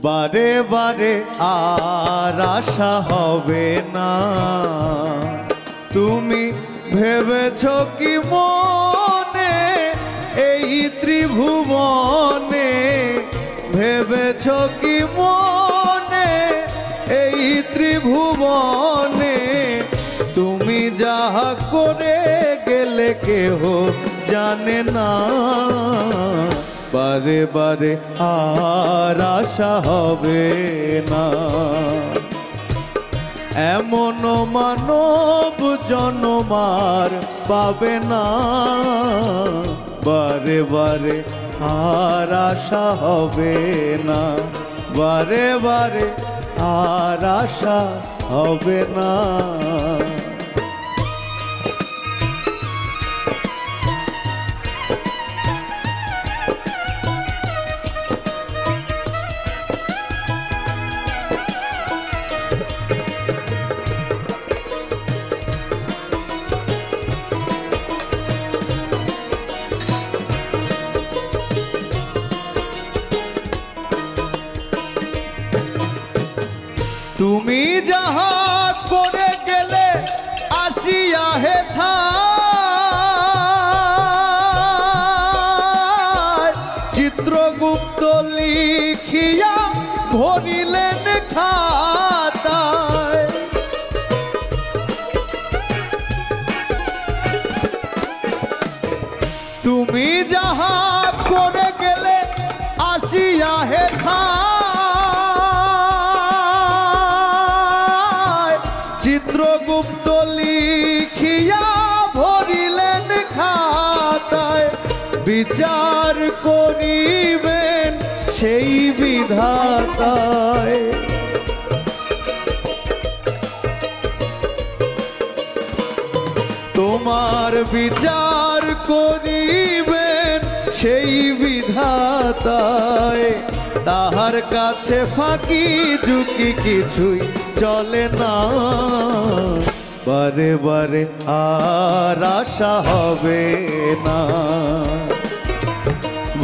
বারে বারে আর আশা হবে না। তুমি ভেবেছ কি মনে এই ত্রিভুবনে, ভেবেছ কি মনে এই ত্রিভুবনে, তুমি যাহা করে গেলে কেহ জানে না। বারে বারে আর আশা হবে না। এমন মানব জন্মার পাবে না। বারে বারে আর আশা হবে না। বারে বারে আর আশা হবে না। তুমি যাহা করে গেলে আসিয়া হেথায়, চিত্রগুপ্ত লিখিয়া ভরিলেন খাতায়। তুমি যাহা করে গেলে আসিয়া হেথায়, চিত্রগুপ্ত লিখিয়া ভরিলেন খাতায়। বিচার করিবেন সেই বিধাতায়। তোমার বিচার করিবেন সেই বিধাতায়। তাহার কাছে ফাঁকি ঝুঁকি কিছুই চলে না। বারে বারে আর আশা হবে না।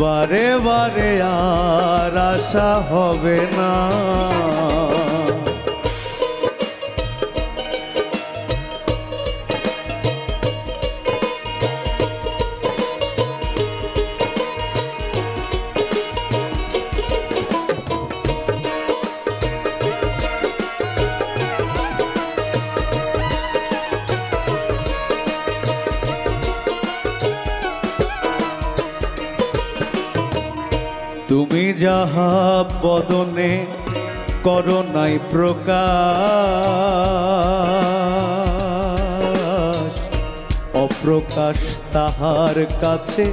বারে বারে আর আশা হবে না। তুমি যাহা বদনে করো নাই প্রকাশ, অপ্রকাশ তাহার কাছে